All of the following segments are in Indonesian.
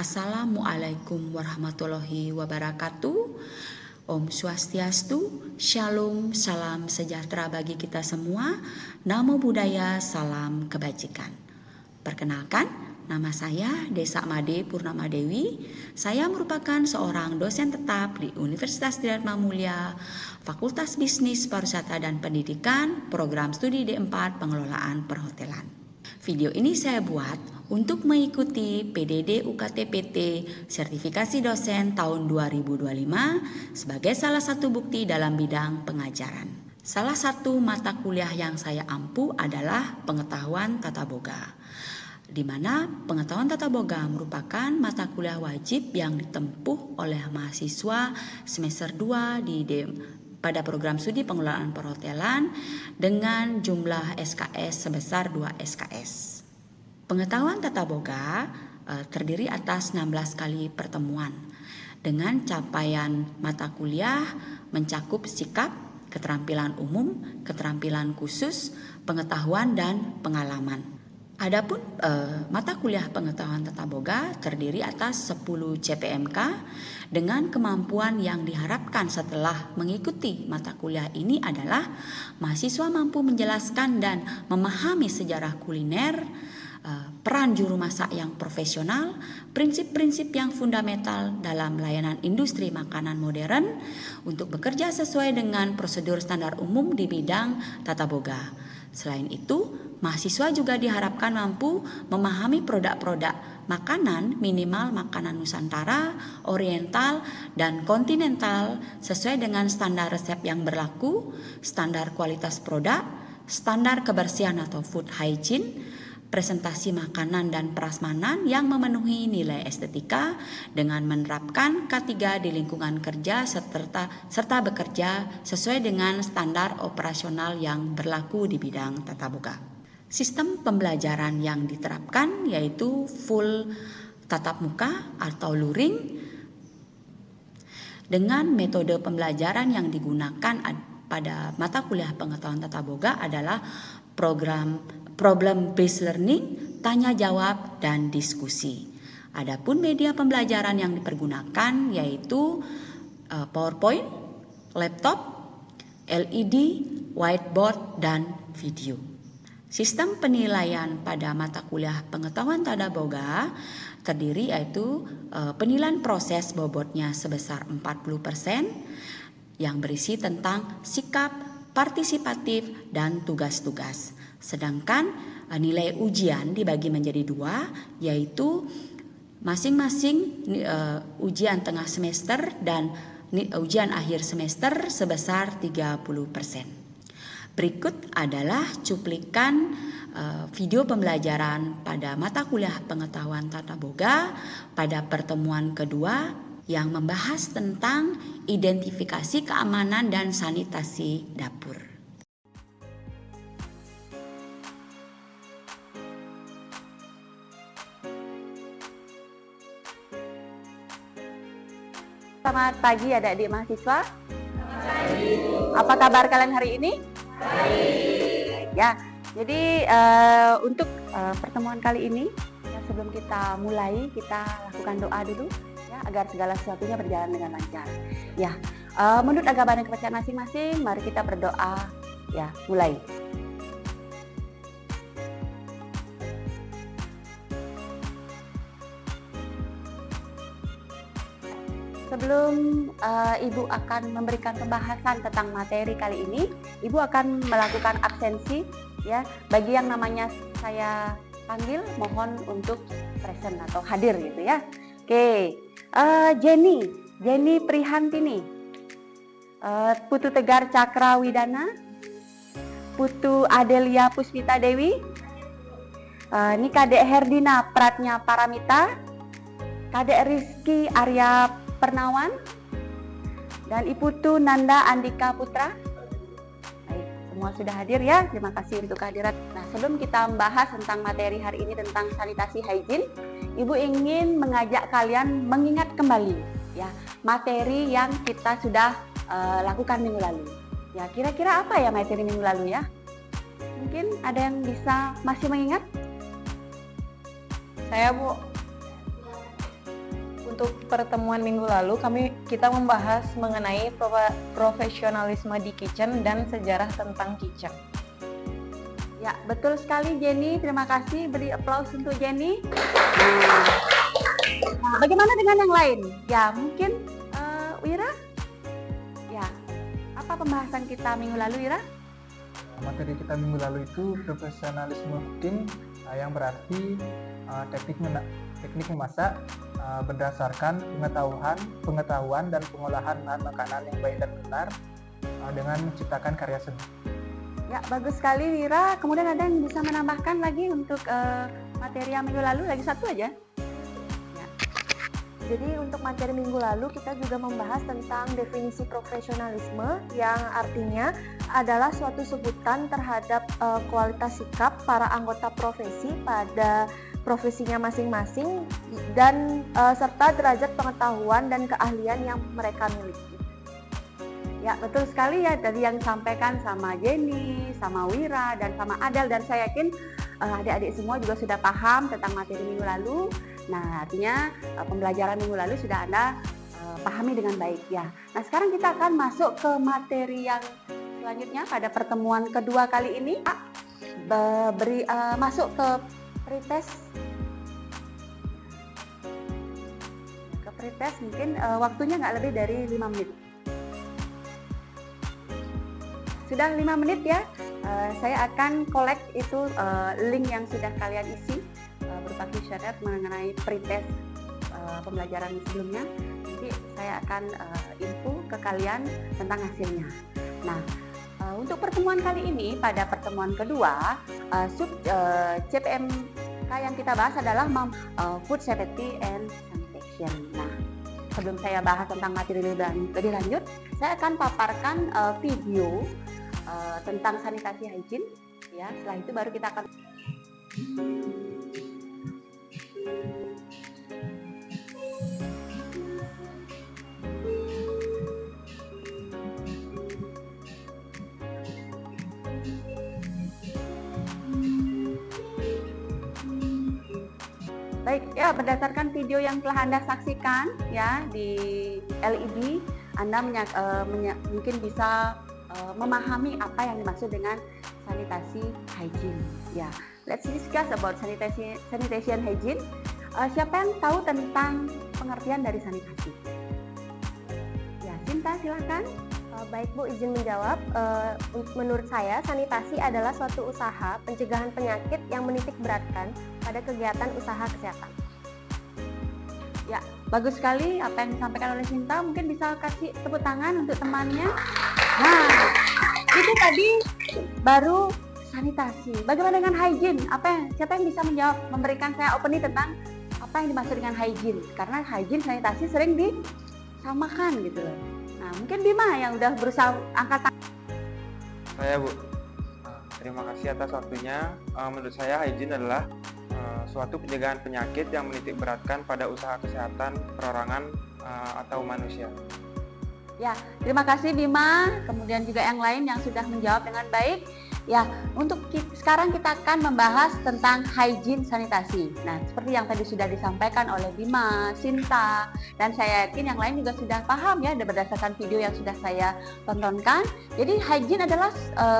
Assalamualaikum warahmatullahi wabarakatuh. Om Swastiastu, Shalom, salam sejahtera bagi kita semua. Namo Buddhaya, salam kebajikan. Perkenalkan, nama saya Desa Made Purnama Dewi. Saya merupakan seorang dosen tetap di Universitas Tridharma Mulia, Fakultas Bisnis Pariwisata dan Pendidikan, Program Studi D4 Pengelolaan Perhotelan. Video ini saya buat untuk mengikuti PDD UKT-PT Sertifikasi Dosen tahun 2025 sebagai salah satu bukti dalam bidang pengajaran. Salah satu mata kuliah yang saya ampu adalah pengetahuan tata boga, di mana pengetahuan tata boga merupakan mata kuliah wajib yang ditempuh oleh mahasiswa semester 2 pada program studi pengelolaan perhotelan dengan jumlah SKS sebesar 2 SKS. Pengetahuan tata boga terdiri atas 16 kali pertemuan dengan capaian mata kuliah mencakup sikap, keterampilan umum, keterampilan khusus, pengetahuan dan pengalaman. Adapun mata kuliah pengetahuan tata boga terdiri atas 10 CPMK dengan kemampuan yang diharapkan setelah mengikuti mata kuliah ini adalah mahasiswa mampu menjelaskan dan memahami sejarah kuliner, peran juru masak yang profesional, prinsip-prinsip yang fundamental dalam layanan industri makanan modern untuk bekerja sesuai dengan prosedur standar umum di bidang tata boga. Selain itu, mahasiswa juga diharapkan mampu memahami produk-produk makanan minimal makanan Nusantara, Oriental, dan Kontinental sesuai dengan standar resep yang berlaku, standar kualitas produk, standar kebersihan atau food hygiene, presentasi makanan dan prasmanan yang memenuhi nilai estetika dengan menerapkan K3 di lingkungan kerja serta bekerja sesuai dengan standar operasional yang berlaku di bidang tata boga. Sistem pembelajaran yang diterapkan yaitu full tatap muka atau luring dengan metode pembelajaran yang digunakan pada mata kuliah pengetahuan tata boga adalah problem based learning, tanya jawab, dan diskusi. Adapun media pembelajaran yang dipergunakan yaitu PowerPoint, laptop, LED, whiteboard, dan video. Sistem penilaian pada mata kuliah pengetahuan tata boga terdiri yaitu penilaian proses bobotnya sebesar 40% yang berisi tentang sikap, partisipatif, dan tugas-tugas. Sedangkan nilai ujian dibagi menjadi 2, yaitu masing-masing ujian tengah semester dan ujian akhir semester sebesar 30%. Berikut adalah cuplikan video pembelajaran pada mata kuliah pengetahuan tata boga pada pertemuan kedua yang membahas tentang identifikasi keamanan dan sanitasi dapur. Selamat pagi adik-adik mahasiswa. Apa kabar kalian hari ini? Baik. Ya, jadi untuk pertemuan kali ini, sebelum kita mulai, kita lakukan doa dulu ya agar segala sesuatunya berjalan dengan lancar. Ya, menurut agama dan kepercayaan masing-masing, mari kita berdoa. Ya, mulai. Sebelum Ibu akan memberikan pembahasan tentang materi kali ini, Ibu akan melakukan absensi ya. Bagi yang namanya saya panggil, mohon untuk present atau hadir gitu ya. Oke, Jenny Prihantini, Putu Tegar Cakra Widana, Putu Adelia Puspita Dewi, ini Kadek Herdina Pratnya Paramita, Kadek Rizky Arya Pernawan, dan Iputu Nanda Andika Putra. Baik, semua sudah hadir ya. Terima kasih untuk kehadiran. Nah, sebelum kita membahas tentang materi hari ini tentang sanitasi hygiene, Ibu ingin mengajak kalian mengingat kembali ya materi yang kita sudah lakukan minggu lalu. Ya, kira-kira apa ya materi minggu lalu ya? Mungkin ada yang bisa masih mengingat? Saya, Bu. Untuk pertemuan minggu lalu kita membahas mengenai profesionalisme di kitchen dan sejarah tentang kitchen. Ya, betul sekali Jenny. Terima kasih. Beri aplaus untuk Jenny. Nah, bagaimana dengan yang lain? Ya, mungkin Wira? Ya, apa pembahasan kita minggu lalu, Wira? Materi kita minggu lalu itu profesionalisme cooking, yang berarti teknik memasak berdasarkan pengetahuan dan pengolahan bahan makanan yang baik dan benar dengan menciptakan karya seni. Ya, bagus sekali Wira. Kemudian ada yang bisa menambahkan lagi untuk materi yang minggu lalu? Lagi satu aja. Ya. Jadi untuk materi minggu lalu kita juga membahas tentang definisi profesionalisme yang artinya adalah suatu sebutan terhadap kualitas sikap para anggota profesi pada profesinya masing-masing dan serta derajat pengetahuan dan keahlian yang mereka miliki. Ya, betul sekali ya tadi yang disampaikan sama Jenny, sama Wira, dan sama Adel, dan saya yakin adik-adik semua juga sudah paham tentang materi minggu lalu. Nah, artinya pembelajaran minggu lalu sudah Anda pahami dengan baik ya. Nah, sekarang kita akan masuk ke materi yang selanjutnya pada pertemuan kedua kali ini. Masuk ke pretest. Mungkin waktunya nggak lebih dari 5 menit. Sudah 5 menit ya, saya akan collect itu link yang sudah kalian isi berupa questionnaire mengenai pretest pembelajaran sebelumnya. Nanti saya akan info ke kalian tentang hasilnya. Nah, untuk pertemuan kali ini, pada pertemuan kedua, CPMK yang kita bahas adalah Food Safety and Sanitation. Nah, sebelum saya bahas tentang materi lebih lanjut, saya akan paparkan video tentang sanitasi hygiene ya. Setelah itu baru kita akan baik ya, berdasarkan video yang telah Anda saksikan ya di LED, Anda mungkin bisa memahami apa yang dimaksud dengan sanitasi hygiene. Ya, let's discuss about sanitation hygiene. Siapa yang tahu tentang pengertian dari sanitasi? Ya, Cinta silakan. Baik Bu, izin menjawab. Menurut saya, sanitasi adalah suatu usaha pencegahan penyakit yang menitik beratkan pada kegiatan usaha kesehatan. Ya, bagus sekali apa yang disampaikan oleh Cinta. Mungkin bisa kasih tepuk tangan untuk temannya. Nah, itu tadi baru sanitasi. Bagaimana dengan hygiene? Siapa yang bisa menjawab, memberikan saya opening tentang apa yang dimaksud dengan hygiene? Karena hygiene sanitasi sering disamakan gitu loh. Nah, mungkin Bima yang udah berusaha angkat tangan. Saya Bu, terima kasih atas waktunya. Menurut saya hygiene adalah suatu pencegahan penyakit yang menitik beratkan pada usaha kesehatan perorangan atau manusia. Ya, terima kasih Bima, kemudian juga yang lain yang sudah menjawab dengan baik. Ya, sekarang kita akan membahas tentang hygiene sanitasi. Nah, seperti yang tadi sudah disampaikan oleh Bima, Sinta, dan saya yakin yang lain juga sudah paham ya berdasarkan video yang sudah saya tontonkan. Jadi hygiene adalah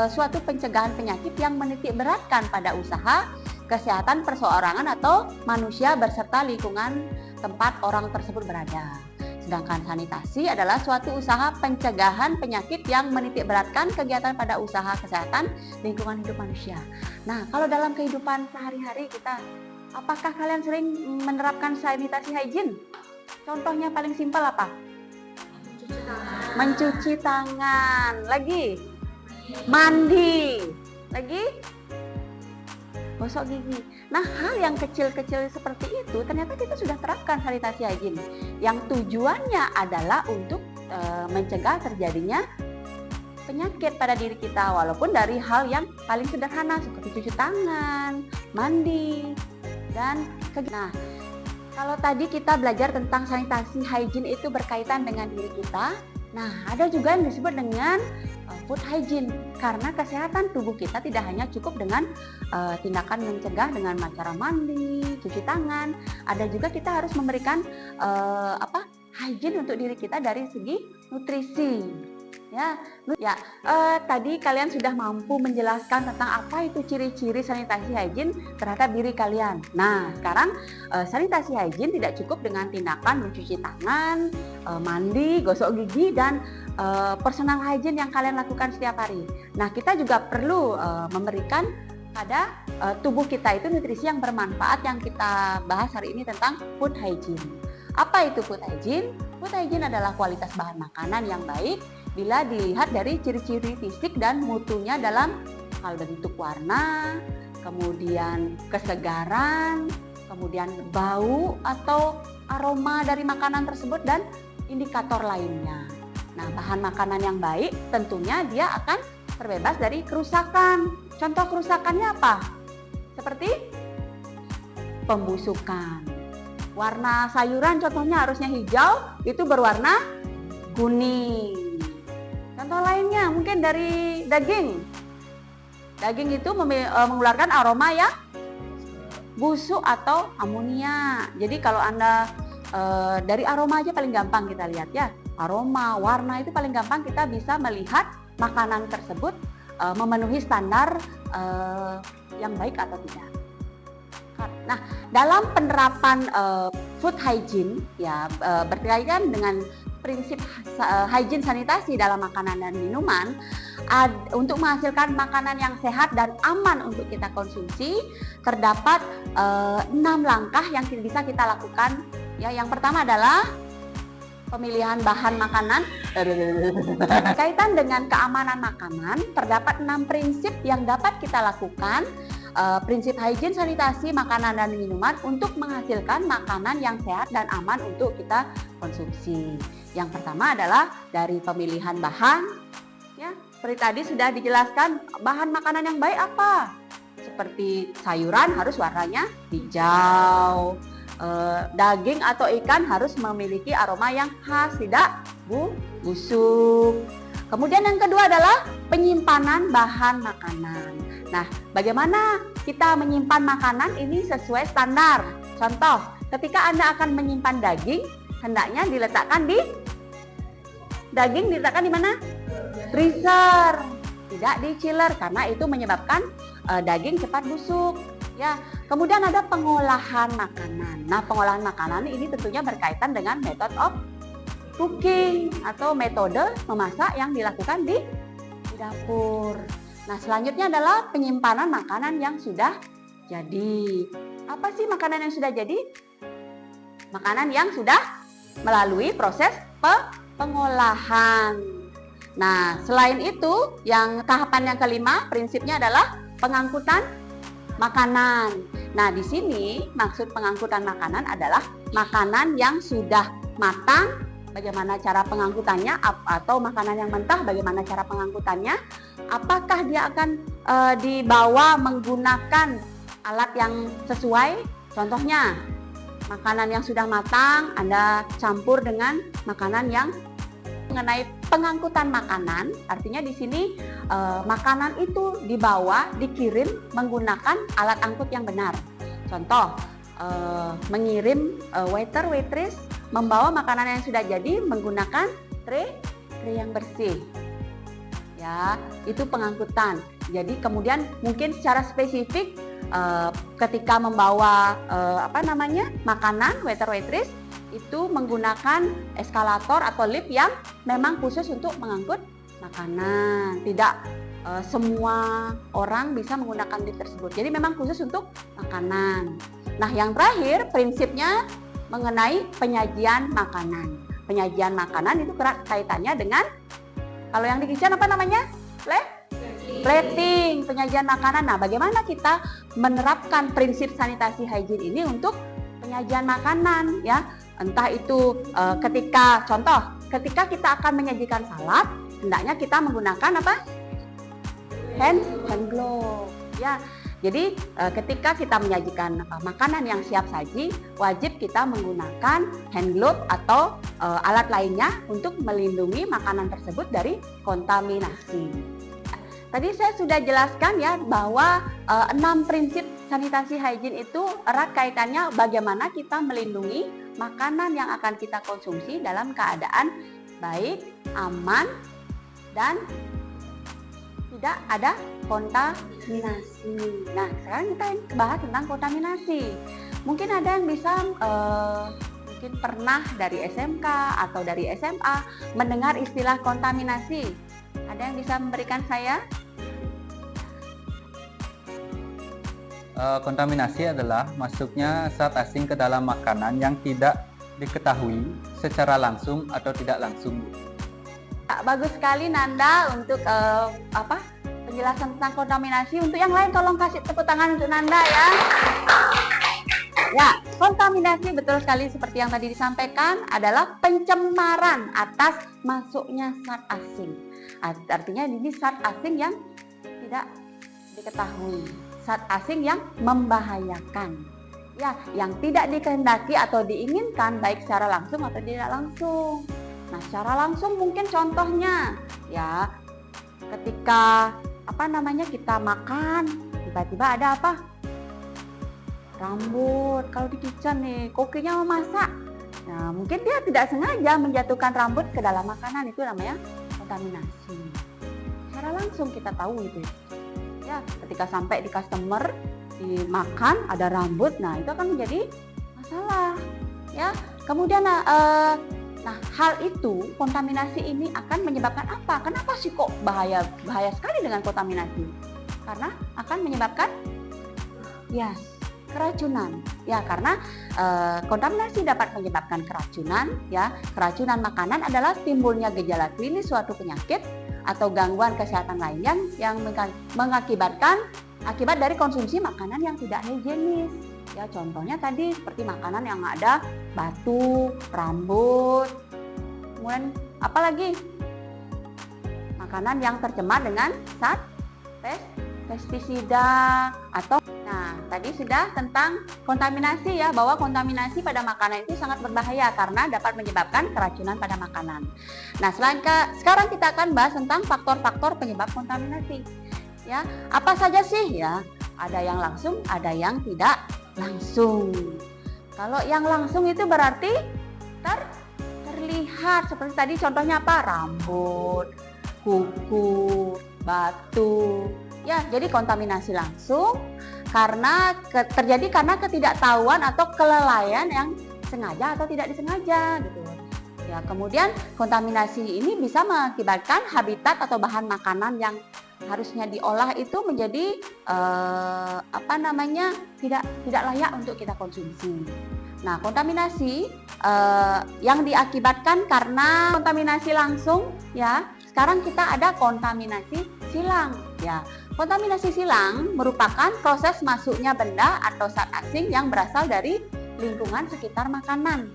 suatu pencegahan penyakit yang menitik beratkan pada usaha kesehatan perseorangan atau manusia beserta lingkungan tempat orang tersebut berada. Sedangkan sanitasi adalah suatu usaha pencegahan penyakit yang menitik beratkan kegiatan pada usaha kesehatan lingkungan hidup manusia. Nah, kalau dalam kehidupan sehari-hari kita, apakah kalian sering menerapkan sanitasi hygiene? Contohnya paling simpel apa? Mencuci tangan. Lagi? Mandi. Lagi? Gosok gigi. Nah, hal yang kecil-kecil seperti itu ternyata kita sudah terapkan sanitasi hygiene yang tujuannya adalah untuk mencegah terjadinya penyakit pada diri kita, walaupun dari hal yang paling sederhana seperti cuci tangan, mandi, dan nah, kalau tadi kita belajar tentang sanitasi hygiene itu berkaitan dengan diri kita. Nah, ada juga yang disebut dengan food hygiene, karena kesehatan tubuh kita tidak hanya cukup dengan tindakan mencegah dengan cara mandi, cuci tangan, ada juga kita harus memberikan hygiene untuk diri kita dari segi nutrisi. Tadi kalian sudah mampu menjelaskan tentang apa itu ciri-ciri sanitasi hygiene terhadap diri kalian. Nah, sekarang sanitasi hygiene tidak cukup dengan tindakan mencuci tangan, mandi, gosok gigi, dan personal hygiene yang kalian lakukan setiap hari. Nah, kita juga perlu memberikan pada tubuh kita itu nutrisi yang bermanfaat, yang kita bahas hari ini tentang food hygiene. Apa itu food hygiene? Food hygiene adalah kualitas bahan makanan yang baik bila dilihat dari ciri-ciri fisik dan mutunya dalam hal bentuk, warna, kemudian kesegaran, kemudian bau atau aroma dari makanan tersebut, dan indikator lainnya. Nah, bahan makanan yang baik tentunya dia akan terbebas dari kerusakan. Contoh kerusakannya apa? Seperti pembusukan. Warna sayuran contohnya harusnya hijau, itu berwarna kuning. Contoh lainnya mungkin dari daging. Daging itu mengeluarkan aroma yang busuk atau amonia. Jadi kalau Anda dari aroma aja paling gampang kita lihat ya. Aroma, warna itu paling gampang kita bisa melihat makanan tersebut memenuhi standar yang baik atau tidak. Nah, dalam penerapan food hygiene ya berkaitan dengan prinsip hygiene sanitasi dalam makanan dan minuman, untuk menghasilkan makanan yang sehat dan aman untuk kita konsumsi, terdapat 6 langkah yang bisa kita lakukan. Ya, yang pertama adalah pemilihan bahan makanan. Berkaitan dengan keamanan makanan, terdapat 6 prinsip yang dapat kita lakukan. Prinsip hygiene sanitasi makanan dan minuman untuk menghasilkan makanan yang sehat dan aman untuk kita konsumsi. Yang pertama adalah dari pemilihan bahan. Ya, seperti tadi sudah dijelaskan bahan makanan yang baik apa? Seperti sayuran harus warnanya hijau. Daging atau ikan harus memiliki aroma yang khas, tidak busuk. Kemudian yang kedua adalah penyimpanan bahan makanan. Nah, bagaimana kita menyimpan makanan ini sesuai standar? Contoh, ketika Anda akan menyimpan daging, hendaknya diletakkan di mana? Freezer, tidak di chiller, karena itu menyebabkan daging cepat busuk. Ya, kemudian ada pengolahan makanan. Nah, pengolahan makanan ini tentunya berkaitan dengan method of cooking atau metode memasak yang dilakukan di dapur. Nah, selanjutnya adalah penyimpanan makanan yang sudah jadi. Apa sih makanan yang sudah jadi? Makanan yang sudah melalui proses pengolahan. Nah, selain itu, yang tahapan yang kelima, prinsipnya adalah pengangkutan makanan. Nah, di sini maksud pengangkutan makanan adalah makanan yang sudah matang, bagaimana cara pengangkutannya, atau makanan yang mentah, bagaimana cara pengangkutannya, apakah dia akan dibawa menggunakan alat yang sesuai. Contohnya, makanan yang sudah matang Anda campur dengan makanan yang mengenai pengangkutan makanan, artinya di sini makanan itu dibawa, dikirim menggunakan alat angkut yang benar. Contoh, mengirim waiter, waitress membawa makanan yang sudah jadi menggunakan tray yang bersih. Ya, itu pengangkutan. Jadi kemudian mungkin secara spesifik ketika membawa makanan, waiter, waitress itu menggunakan eskalator atau lift yang memang khusus untuk mengangkut makanan. Tidak semua orang bisa menggunakan lift tersebut. Jadi memang khusus untuk makanan. Nah, yang terakhir prinsipnya mengenai penyajian makanan. Penyajian makanan itu kaitannya dengan, kalau yang di kitchen apa namanya? Plating, penyajian makanan. Nah, bagaimana kita menerapkan prinsip sanitasi hygiene ini untuk penyajian makanan, ya? Entah itu ketika kita akan menyajikan salad, hendaknya kita menggunakan apa? Hand glove, ya. Jadi ketika kita menyajikan makanan yang siap saji, wajib kita menggunakan hand glove atau alat lainnya untuk melindungi makanan tersebut dari kontaminasi. Tadi saya sudah jelaskan ya bahwa 6 prinsip sanitasi hygiene itu erat kaitannya bagaimana kita melindungi makanan yang akan kita konsumsi dalam keadaan baik, aman, dan tidak ada kontaminasi. Nah, sekarang kita bahas tentang kontaminasi. Mungkin ada yang bisa mungkin pernah dari SMK atau dari SMA mendengar istilah kontaminasi. Ada yang bisa memberikan saya? Kontaminasi adalah masuknya zat asing ke dalam makanan yang tidak diketahui secara langsung atau tidak langsung. Bagus sekali Nanda untuk penjelasan tentang kontaminasi. Untuk yang lain tolong kasih tepuk tangan untuk Nanda ya. Ya, kontaminasi betul sekali seperti yang tadi disampaikan adalah pencemaran atas masuknya zat asing. Artinya ini zat asing yang tidak diketahui, zat asing yang membahayakan. Ya, yang tidak dikehendaki atau diinginkan baik secara langsung atau tidak langsung. Nah, secara langsung mungkin contohnya ya ketika kita makan tiba-tiba ada apa? Rambut. Kalau di kitchen nih, kokinya mau masak. Nah, mungkin dia tidak sengaja menjatuhkan rambut ke dalam makanan, itu namanya kontaminasi. Secara langsung kita tahu itu. Ya, ketika sampai di customer dimakan ada rambut, nah itu akan menjadi masalah. Ya, kemudian nah, hal itu, kontaminasi ini akan menyebabkan apa? Kenapa sih kok bahaya sekali dengan kontaminasi? Karena akan menyebabkan keracunan. Ya, karena kontaminasi dapat menyebabkan keracunan. Ya, keracunan makanan adalah timbulnya gejala klinis suatu penyakit atau gangguan kesehatan lainnya yang akibat dari konsumsi makanan yang tidak higienis. Ya, contohnya tadi seperti makanan yang ada batu, rambut, kemudian apalagi makanan yang tercemar dengan zat pestisida atau tadi sudah tentang kontaminasi ya, bahwa kontaminasi pada makanan itu sangat berbahaya karena dapat menyebabkan keracunan pada makanan. Nah, sekarang kita akan bahas tentang faktor-faktor penyebab kontaminasi. Ya, apa saja sih ya? Ada yang langsung, ada yang tidak langsung. Kalau yang langsung itu berarti terlihat seperti tadi contohnya apa? Rambut, kuku, batu. Ya, jadi kontaminasi langsung terjadi karena ketidaktahuan atau kelalaian yang sengaja atau tidak disengaja gitu. Ya, kemudian kontaminasi ini bisa mengakibatkan habitat atau bahan makanan yang harusnya diolah itu menjadi tidak layak untuk kita konsumsi. Nah, kontaminasi yang diakibatkan karena kontaminasi langsung ya, sekarang kita ada kontaminasi silang ya. Kontaminasi silang merupakan proses masuknya benda atau zat asing yang berasal dari lingkungan sekitar makanan.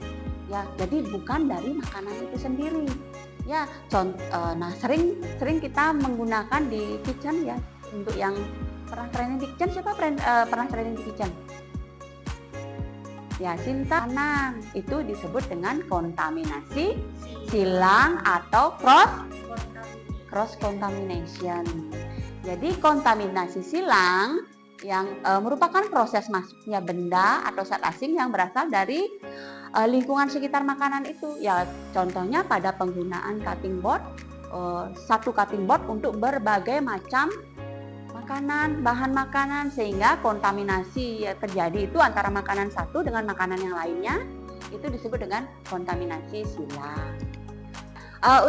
Ya, jadi bukan dari makanan itu sendiri. Ya, sering kita menggunakan di kitchen ya. Untuk yang pernah training di kitchen, siapa pernah training di kitchen? Ya, Sinta. Itu disebut dengan kontaminasi silang atau cross contamination. Jadi kontaminasi silang yang merupakan proses masuknya benda atau zat asing yang berasal dari lingkungan sekitar makanan itu. Ya, contohnya pada penggunaan cutting board, satu cutting board untuk berbagai macam makanan, bahan makanan, sehingga kontaminasi terjadi itu antara makanan satu dengan makanan yang lainnya, itu disebut dengan kontaminasi silang.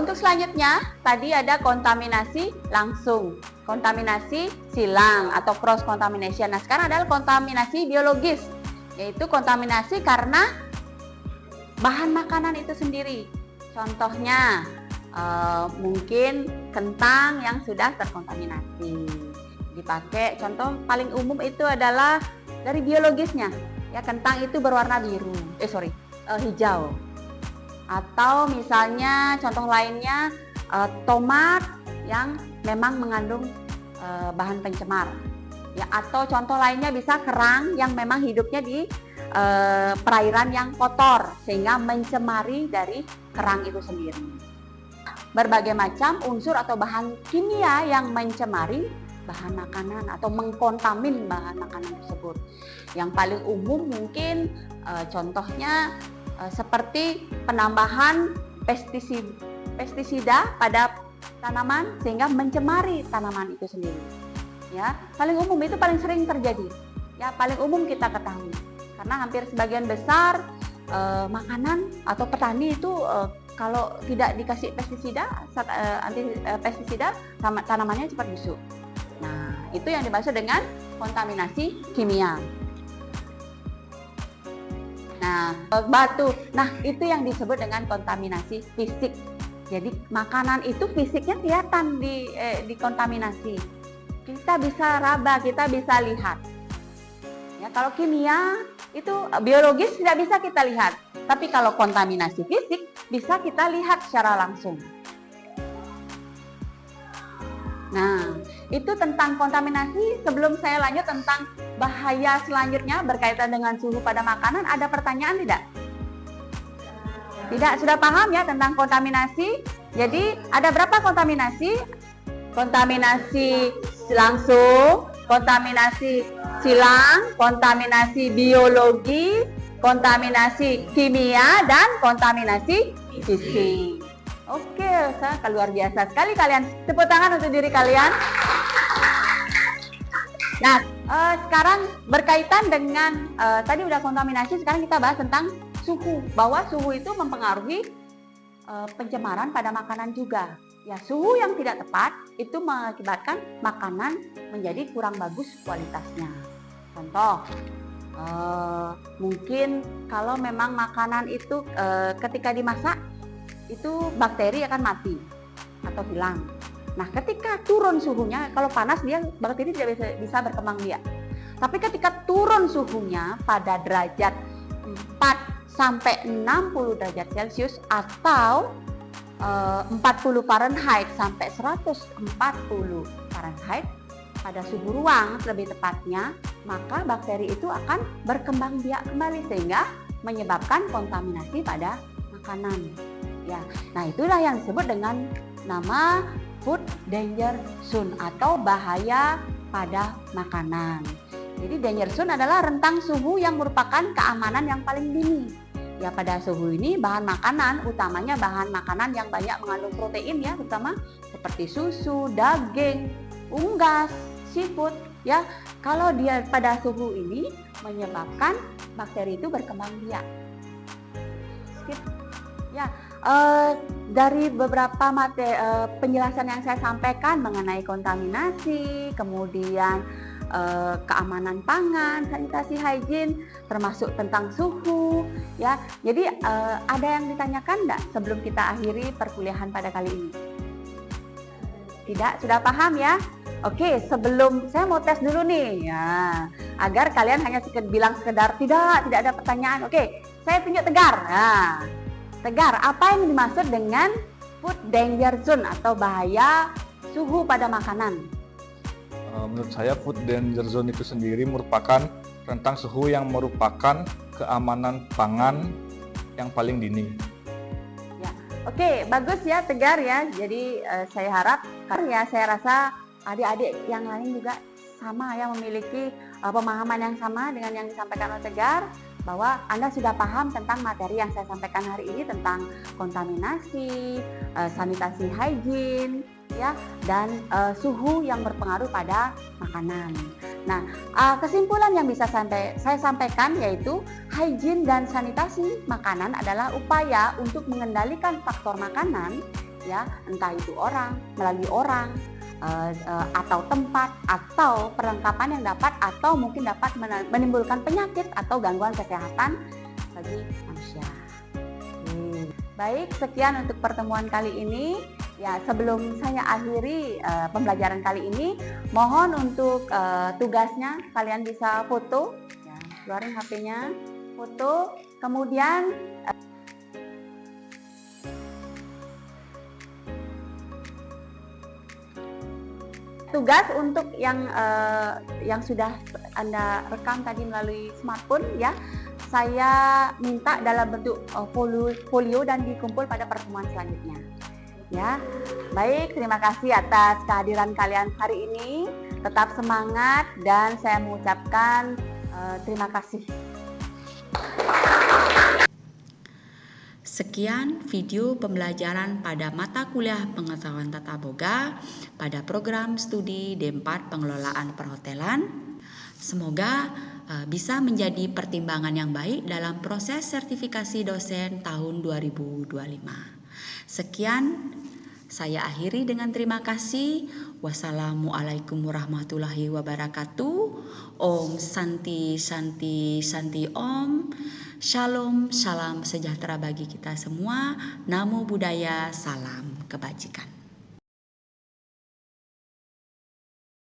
Untuk selanjutnya, tadi ada kontaminasi langsung, kontaminasi silang atau cross contamination. Nah, sekarang adalah kontaminasi biologis, yaitu kontaminasi karena bahan makanan itu sendiri. Contohnya, mungkin kentang yang sudah terkontaminasi. Dipakai, contoh paling umum itu adalah dari biologisnya. Ya, kentang itu berwarna hijau. Atau misalnya contoh lainnya tomat yang memang mengandung bahan pencemar. Ya, atau contoh lainnya bisa kerang yang memang hidupnya di perairan yang kotor sehingga mencemari dari kerang itu sendiri. Berbagai macam unsur atau bahan kimia yang mencemari bahan makanan atau mengkontamin bahan makanan tersebut. Yang paling umum mungkin contohnya seperti penambahan pestisida pada tanaman sehingga mencemari tanaman itu sendiri. Ya, paling umum itu paling sering terjadi. Ya, paling umum kita ketahui. Karena hampir sebagian besar makanan atau petani itu kalau tidak dikasih pestisida, anti pestisida, tanamannya cepat busuk. Nah, itu yang dimaksud dengan kontaminasi kimia. Nah, batu. Nah, itu yang disebut dengan kontaminasi fisik. Jadi, makanan itu fisiknya kelihatan dikontaminasi. Kita bisa raba, kita bisa lihat. Ya, kalau kimia itu biologis tidak bisa kita lihat. Tapi kalau kontaminasi fisik bisa kita lihat secara langsung. Nah, itu tentang kontaminasi. Sebelum saya lanjut tentang bahaya selanjutnya berkaitan dengan suhu pada makanan, ada pertanyaan tidak? Tidak, sudah paham ya tentang kontaminasi? Jadi, ada berapa kontaminasi? Kontaminasi langsung, kontaminasi silang, kontaminasi biologi, kontaminasi kimia, dan kontaminasi fisik. Oke, luar biasa sekali kalian. Tepuk tangan untuk diri kalian. Nah, sekarang berkaitan dengan tadi udah kontaminasi, sekarang kita bahas tentang suhu. Bahwa suhu itu mempengaruhi pencemaran pada makanan juga. Ya, suhu yang tidak tepat itu mengakibatkan makanan menjadi kurang bagus kualitasnya. Contoh, mungkin kalau memang makanan itu ketika dimasak itu bakteri akan mati atau hilang. Nah, ketika turun suhunya, kalau panas dia bakteri tidak bisa berkembang biak. Tapi ketika turun suhunya pada derajat 4 sampai 60 derajat Celcius atau 40 Fahrenheit sampai 140 Fahrenheit pada suhu ruang lebih tepatnya, maka bakteri itu akan berkembang biak kembali sehingga menyebabkan kontaminasi pada makanan. Ya, nah itulah yang disebut dengan nama food danger zone atau bahaya pada makanan. Jadi danger zone adalah rentang suhu yang merupakan keamanan yang paling dini. Ya, pada suhu ini bahan makanan, utamanya bahan makanan yang banyak mengandung protein ya, terutama seperti susu, daging, unggas, seafood ya. Kalau dia pada suhu ini menyebabkan bakteri itu berkembang biak. Ya, dari beberapa penjelasan yang saya sampaikan mengenai kontaminasi, kemudian keamanan pangan, sanitasi, hygiene, termasuk tentang suhu, ya. Jadi ada yang ditanyakan enggak sebelum kita akhiri perkuliahan pada kali ini? Tidak, sudah paham ya? Oke, sebelum saya mau tes dulu nih, ya, agar kalian hanya bilang sekedar tidak ada pertanyaan. Oke, saya tunjuk Tegar. Nah, Tegar, apa yang dimaksud dengan food danger zone atau bahaya suhu pada makanan? Menurut saya food danger zone itu sendiri merupakan rentang suhu yang merupakan keamanan pangan yang paling dini. Ya, oke, bagus ya Tegar ya. Jadi saya harap ya, saya rasa adik-adik yang lain juga sama ya, memiliki pemahaman yang sama dengan yang disampaikan oleh Tegar, bahwa Anda sudah paham tentang materi yang saya sampaikan hari ini tentang kontaminasi, sanitasi, hygiene, ya, dan suhu yang berpengaruh pada makanan. Nah, kesimpulan yang bisa saya sampaikan yaitu hygiene dan sanitasi makanan adalah upaya untuk mengendalikan faktor makanan, ya, entah itu melalui orang, atau tempat atau perlengkapan yang dapat atau mungkin dapat menimbulkan penyakit atau gangguan kesehatan bagi manusia. Baik, sekian untuk pertemuan kali ini. Ya, sebelum saya akhiri pembelajaran kali ini, mohon untuk tugasnya kalian bisa foto, ya, keluarin HP-nya, foto, kemudian tugas untuk yang sudah Anda rekam tadi melalui smartphone ya. Saya minta dalam bentuk folio dan dikumpul pada pertemuan selanjutnya. Ya. Baik, terima kasih atas kehadiran kalian hari ini. Tetap semangat dan saya mengucapkan terima kasih. Sekian video pembelajaran pada mata kuliah pengetahuan tata boga pada program studi D4 Pengelolaan Perhotelan. Semoga bisa menjadi pertimbangan yang baik dalam proses sertifikasi dosen tahun 2025. Sekian, saya akhiri dengan terima kasih. Wassalamualaikum warahmatullahi wabarakatuh. Om Santi Santi Santi Om. Shalom, salam sejahtera bagi kita semua. Namo Buddhaya, salam kebajikan.